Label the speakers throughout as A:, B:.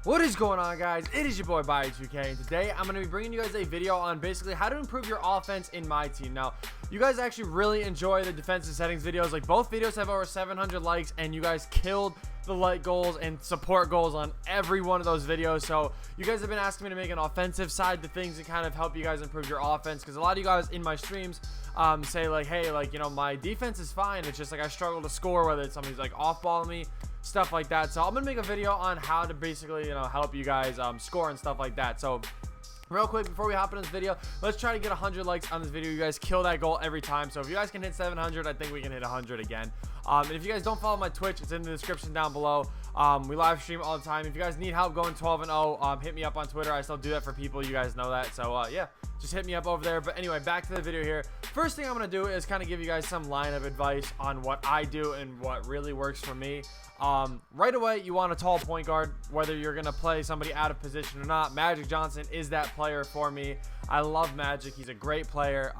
A: What is going on, guys? It is your boy Bobby2K, and today I'm going to be bringing you guys a video on basically how to improve your offense in my team. Now, you guys actually really enjoy the defensive settings videos. Like, both videos have over 700 likes, and you guys killed the like goals and support goals on every one of those videos. So you guys have been asking me to make an offensive side to things and kind of help you guys improve your offense, because a lot of you guys in my streams say like, hey, like, you know, my defense is fine, it's just like I struggle to score, whether it's somebody's like off-balling me, stuff like that. So I'm gonna make a video on how to basically, you know, help you guys score and stuff like that. So real quick, before we hop into this video, let's try to get 100 likes on this video. You guys kill that goal every time. So if you guys can hit 700, I think we can hit 100 again. And if you guys don't follow my Twitch, it's in the description down below. We live stream all the time. If you guys need help going 12-0, hit me up on Twitter. I still do that for people. You guys know that. So yeah, just hit me up over there. But anyway, back to the video here. First thing I'm going to do is kind of give you guys some line of advice on what I do and what really works for me. Right away, you want a tall point guard, whether you're going to play somebody out of position or not. Magic Johnson is that player for me. I love Magic. He's a great player.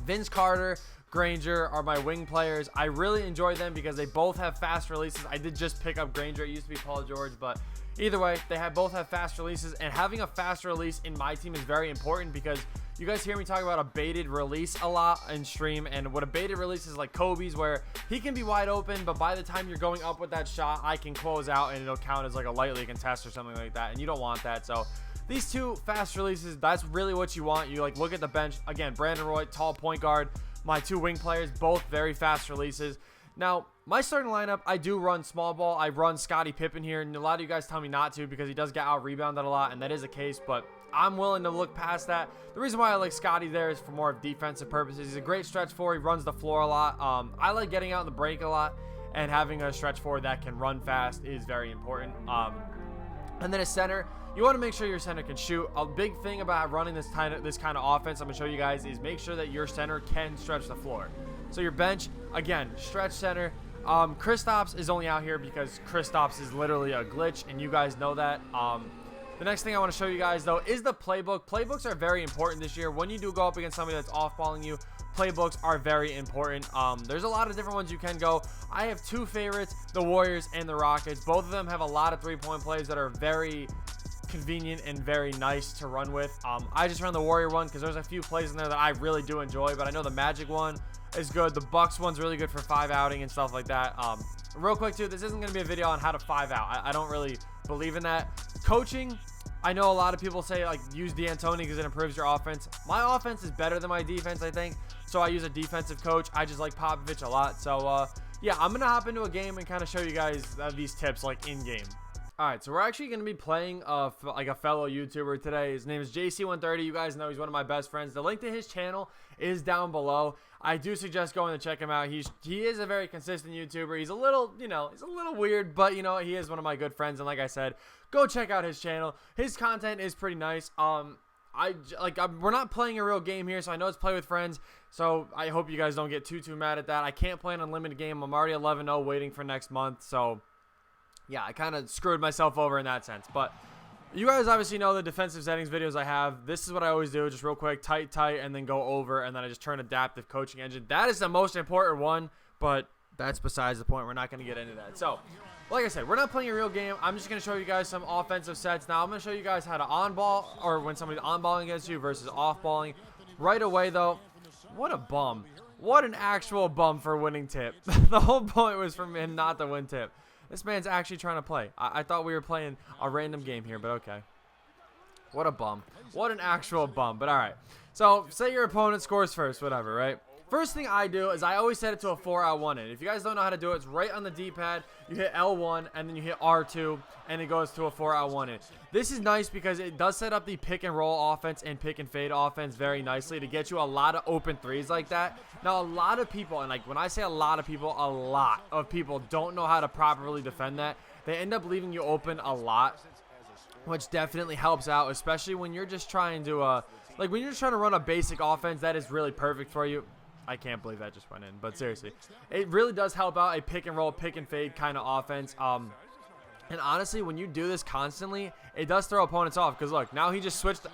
A: Vince Carter, Granger are my wing players. I really enjoy them because they both have fast releases. I did just pick up Granger. It used to be Paul George, but either way, they both have fast releases, and having a fast release in my team is very important because you guys hear me talk about a baited release a lot in stream, and what a baited release is like Kobe's, where he can be wide open, but by the time you're going up with that shot, I can close out and it'll count as like a lightly contest or something like that, and you don't want that. So these two fast releases, that's really what you want. You like look at the bench again. Brandon Roy, tall point guard. My two wing players, both very fast releases. Now, my starting lineup, I do run small ball. I run Scottie Pippen here, and a lot of you guys tell me not to because he does get out rebounded a lot, and that is the case, but I'm willing to look past that. The reason why I like Scottie there is for more of defensive purposes. He's a great stretch forward. He runs the floor a lot. I like getting out in the break a lot, and having a stretch forward that can run fast is very important. And then a center, you want to make sure your center can shoot. A big thing about running this kind of offense, I'm going to show you guys, is make sure that your center can stretch the floor. So your bench, again, stretch center. Kristaps is only out here because Kristaps is literally a glitch, and you guys know that. The next thing I want to show you guys, though, is the playbook. Playbooks are very important this year. When you do go up against somebody that's off-balling you, playbooks are very important. There's a lot of different ones you can go. I have two favorites, the Warriors and the Rockets. Both of them have a lot of three-point plays that are very convenient and very nice to run with. I just run the Warrior one because there's a few plays in there that I really do enjoy, but I know the Magic one is good. The Bucks one's really good for 5-outing and stuff like that. Real quick too, this isn't going to be a video on how to 5-out. I don't really believe in that. Coaching, I know a lot of people say like use D'Antoni because it improves your offense. My offense is better than my defense, I think, so I use a defensive coach. I just like Popovich a lot. So yeah, I'm gonna hop into a game and kind of show you guys these tips like in game. Alright, so we're actually going to be playing like a fellow YouTuber today. His name is JC130. You guys know he's one of my best friends. The link to his channel is down below. I do suggest going to check him out. He is a very consistent YouTuber. He's a little, you know, he's a little weird, but, you know, he is one of my good friends. And like I said, go check out his channel. His content is pretty nice. We're not playing a real game here, so I know it's play with friends. So I hope you guys don't get too mad at that. I can't play an unlimited game. I'm already 11-0 waiting for next month, so yeah, I kind of screwed myself over in that sense. But you guys obviously know the defensive settings videos I have. This is what I always do, just real quick, tight, and then go over, and then I just turn adaptive coaching engine. That is the most important one, but that's besides the point. We're not going to get into that. So, like I said, we're not playing a real game. I'm just going to show you guys some offensive sets. Now, I'm going to show you guys how to on-ball, or when somebody's on-balling against you versus off-balling. Right away, though, what a bum. What an actual bum for winning tip. The whole point was for him not to win tip. This man's actually trying to play. I thought we were playing a random game here, but okay. What a bum. What an actual bum, but all right. So, say your opponent scores first, whatever, right? First thing I do is I always set it to a 4-out-1 in. If you guys don't know how to do it, it's right on the D-pad. You hit L1, and then you hit R2, and it goes to a 4-out-1 in. This is nice because it does set up the pick-and-roll offense and pick-and-fade offense very nicely to get you a lot of open threes like that. Now, a lot of people, and like when I say a lot of people don't know how to properly defend that. They end up leaving you open a lot, which definitely helps out, especially when you're just trying to, when you're trying to run a basic offense that is really perfect for you. I can't believe that just went in, but seriously, it really does help out a pick and roll, pick and fade kind of offense. And honestly, when you do this constantly, it does throw opponents off. Because look, now he just switched.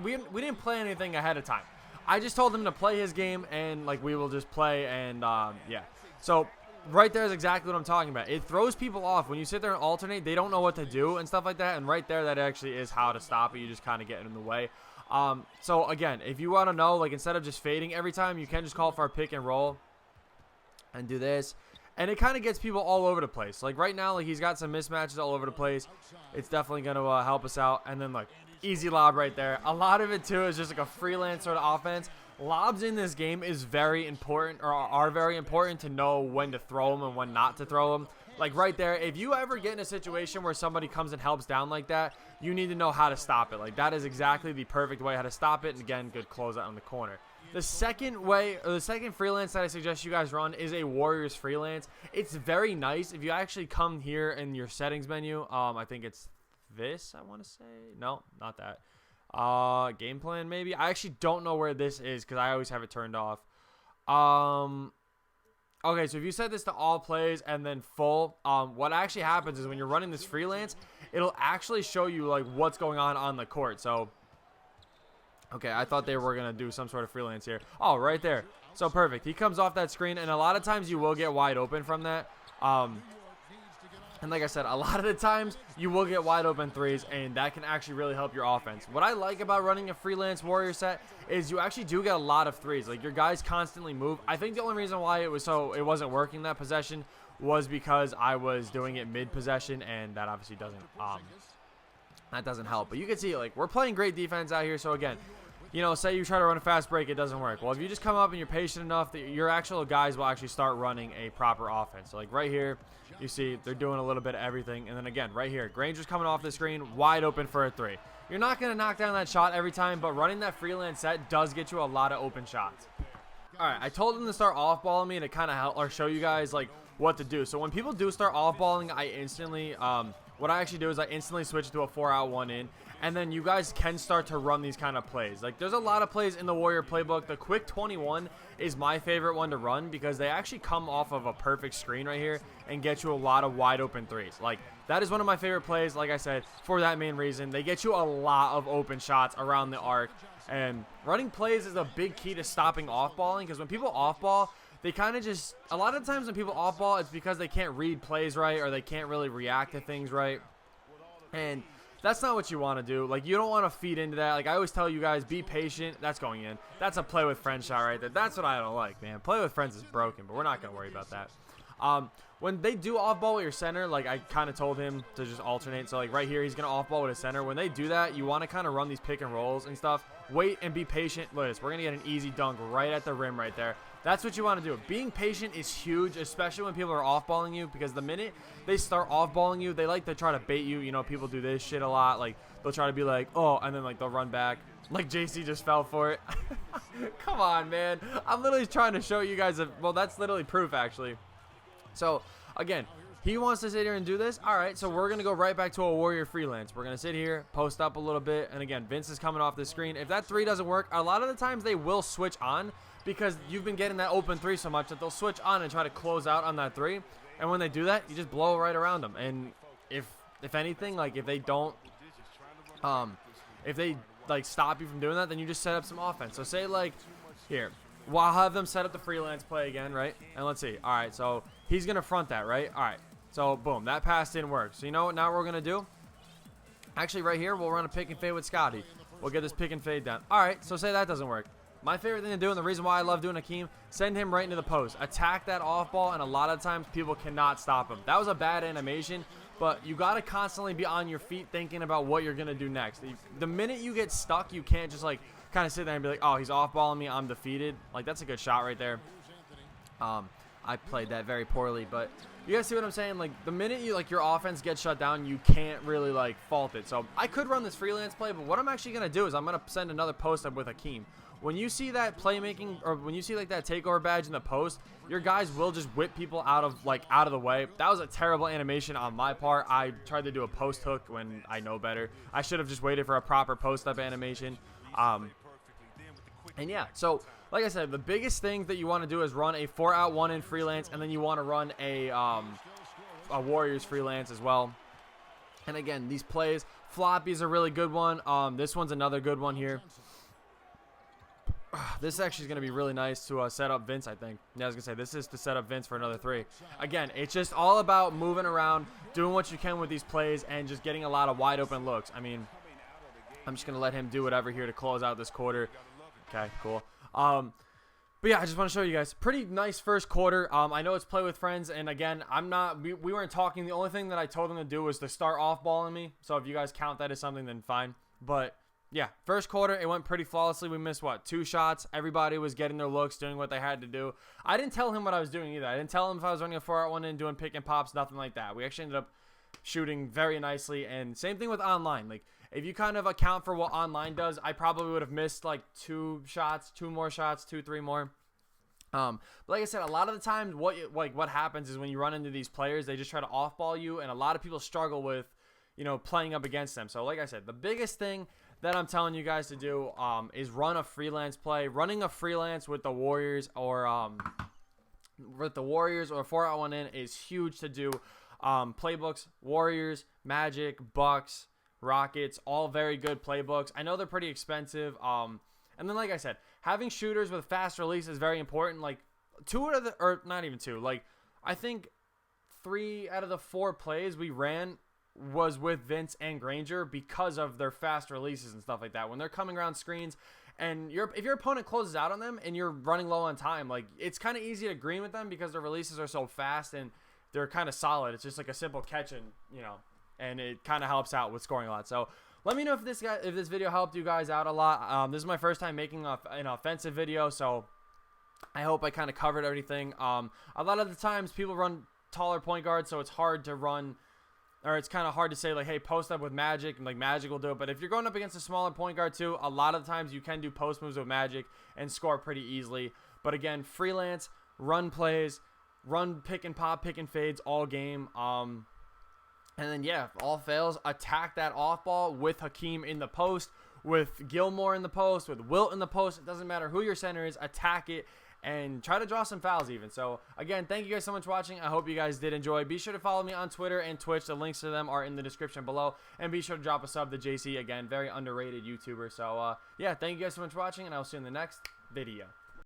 A: We didn't play anything ahead of time. I just told him to play his game, and like we will just play, and yeah. So right there is exactly what I'm talking about. It throws people off. When you sit there and alternate, they don't know what to do and stuff like that. And right there, that actually is how to stop it. You just kind of get in the way. So again, if you want to know, like, instead of just fading every time, you can just call for a pick and roll and do this. And it kind of gets people all over the place. Like right now, like he's got some mismatches all over the place. It's definitely going to help us out. And then like easy lob right there. A lot of it too is just like a freelance sort of offense. Lobs in this game is very important, or are very important, to know when to throw them and when not to throw them. Like right there, if you ever get in a situation where somebody comes and helps down like that, you need to know how to stop it. Like that is exactly the perfect way how to stop it. And again, good closeout on the corner. The second way, or the second freelance that I suggest you guys run is a Warriors freelance. It's very nice. If you actually come here in your settings menu, I think it's this, I want to say. No, not that. Game plan maybe. I actually don't know where this is because I always have it turned off. Okay, so if you set this to all plays and then full, what actually happens is when you're running this freelance, it'll actually show you like what's going on the court. So okay, I thought they were going to do some sort of freelance here. Oh, right there. So perfect. He comes off that screen, and a lot of times you will get wide open from that. And like I said, a lot of the times you will get wide open threes, and that can actually really help your offense. What I like about running a freelance Warrior set is you actually do get a lot of threes. Like your guys constantly move. I think the only reason why it wasn't working that possession was because I was doing it mid possession, and that obviously doesn't help. But you can see, like, we're playing great defense out here. So again, you know, say you try to run a fast break, it doesn't work. Well, if you just come up and you're patient enough, that your actual guys will actually start running a proper offense. So like right here, you see they're doing a little bit of everything. And then again, right here, Granger's coming off the screen, wide open for a three. You're not going to knock down that shot every time, but running that freelance set does get you a lot of open shots. All right, I told them to start off-balling me to kind of help or show you guys like what to do. So when people do start off-balling, I instantly, what I actually do is I instantly switch it to a 4-out, 1-in. And then you guys can start to run these kind of plays. Like, there's a lot of plays in the Warrior playbook. The quick 21 is my favorite one to run because they actually come off of a perfect screen right here and get you a lot of wide open threes. Like, that is one of my favorite plays, like I said, for that main reason. They get you a lot of open shots around the arc. And running plays is a big key to stopping off-balling because when people off-ball, they kind of just, a lot of times when people off-ball, it's because they can't read plays right or they can't really react to things right. And that's not what you want to do. Like, you don't want to feed into that. Like, I always tell you guys, be patient. That's going in. That's a play with friends shot right there. That's what I don't like, man. Play with friends is broken, but we're not going to worry about that. When they do off-ball with your center, like, I kind of told him to just alternate. So, like, right here, he's going to off-ball with his center. When they do that, you want to kind of run these pick and rolls and stuff. Wait and be patient. Look at this. We're going to get an easy dunk right at the rim right there. That's what you want to do. Being patient is huge, especially when people are off-balling you, because the minute they start off-balling you, they like to try to bait you. You know, people do this shit a lot. Like, they'll try to be like, oh, and then, like, they'll run back. Like, JC just fell for it. Come on, man. I'm literally trying to show you guys. Well, that's literally proof, actually. So, again, he wants to sit here and do this. All right, so we're going to go right back to a Warrior freelance. We're going to sit here, post up a little bit. And, again, Vince is coming off the screen. If that three doesn't work, a lot of the times they will switch on, because you've been getting that open three so much that they'll switch on and try to close out on that three. And when they do that, you just blow right around them. And if anything, like if they don't, if they like stop you from doing that, then you just set up some offense. So say like here, well, I'll have them set up the freelance play again, right? And let's see. All right, so he's going to front that, right? All right, so boom, that pass didn't work. So you know what now we're going to do? Actually, right here, we'll run a pick and fade with Scotty. We'll get this pick and fade down. All right, so say that doesn't work. My favorite thing to do, and the reason why I love doing Hakeem, send him right into the post. Attack that off ball, and a lot of times people cannot stop him. That was a bad animation, but you got to constantly be on your feet thinking about what you're going to do next. The minute you get stuck, you can't just like kind of sit there and be like, oh, he's off balling me, I'm defeated. Like, that's a good shot right there. I played that very poorly, but you guys see what I'm saying? Like, the minute you like your offense gets shut down, you can't really like fault it. So I could run this freelance play, but what I'm actually going to do is I'm going to send another post up with Hakeem. When you see that playmaking, or when you see like that takeover badge in the post, your guys will just whip people out of the way. That was a terrible animation on my part. I tried to do a post hook when I know better. I should have just waited for a proper post up animation. And yeah, so like I said, the biggest thing that you want to do is run a 4-out 1-in freelance, and then you want to run a Warriors freelance as well. And again, these plays, floppy's a really good one. This one's another good one here. This is actually going to be really nice to set up Vince, I think. Yeah, I was going to say, this is to set up Vince for another 3. Again, it's just all about moving around, doing what you can with these plays, and just getting a lot of wide open looks. I mean, I'm just going to let him do whatever here to close out this quarter. Okay, cool. But yeah, I just want to show you guys. Pretty nice first quarter. I know it's play with friends, and again, we weren't talking. The only thing that I told them to do was to start off-balling me. So if you guys count that as something, then fine. But yeah, first quarter, it went pretty flawlessly. We missed, what, 2 shots? Everybody was getting their looks, doing what they had to do. I didn't tell him what I was doing either. I didn't tell him if I was running a 4-out-1 in, doing pick and pops, nothing like that. We actually ended up shooting very nicely, and same thing with online. Like, if you kind of account for what online does, I probably would have missed, like, 2 shots, 2 more shots, 2, 3 more. But like I said, a lot of the times what happens is when you run into these players, they just try to off-ball you, and a lot of people struggle with, you know, playing up against them. So like I said, the biggest thing that I'm telling you guys to do is run a freelance play. Running a freelance with the Warriors or a 4-out-1 in is huge to do. Playbooks, Warriors, Magic, Bucks, Rockets, all very good playbooks. I know they're pretty expensive. And then, like I said, having shooters with fast release is very important. Like, 2 out of the, or not even 2, like, I think 3 out of the 4 plays we ran was with Vince and Granger because of their fast releases and stuff like that. When they're coming around screens and if your opponent closes out on them and you're running low on time, like, it's kind of easy to green with them because their releases are so fast and they're kind of solid. It's just like a simple catch, and, you know, and it kind of helps out with scoring a lot. So let me know if this video helped you guys out a lot. This is my first time making an offensive video, so I hope I kind of covered everything. A lot of the times people run taller point guards, so it's hard to run, or it's kind of hard to say, like, hey, post up with Magic, and, like, Magic will do it. But if you're going up against a smaller point guard too, a lot of the times you can do post moves with Magic and score pretty easily. But again, freelance, run plays, run pick and pop, pick and fades all game. And then, yeah, if all fails, attack that off ball with Hakeem in the post, with Gilmore in the post, with Wilt in the post. It doesn't matter who your center is. Attack it and try to draw some fouls even. So, again, thank you guys so much for watching. I hope you guys did enjoy. Be sure to follow me on Twitter and Twitch. The links to them are in the description below. And be sure to drop a sub to JC. Again, very underrated YouTuber. So, yeah, thank you guys so much for watching, and I will see you in the next video.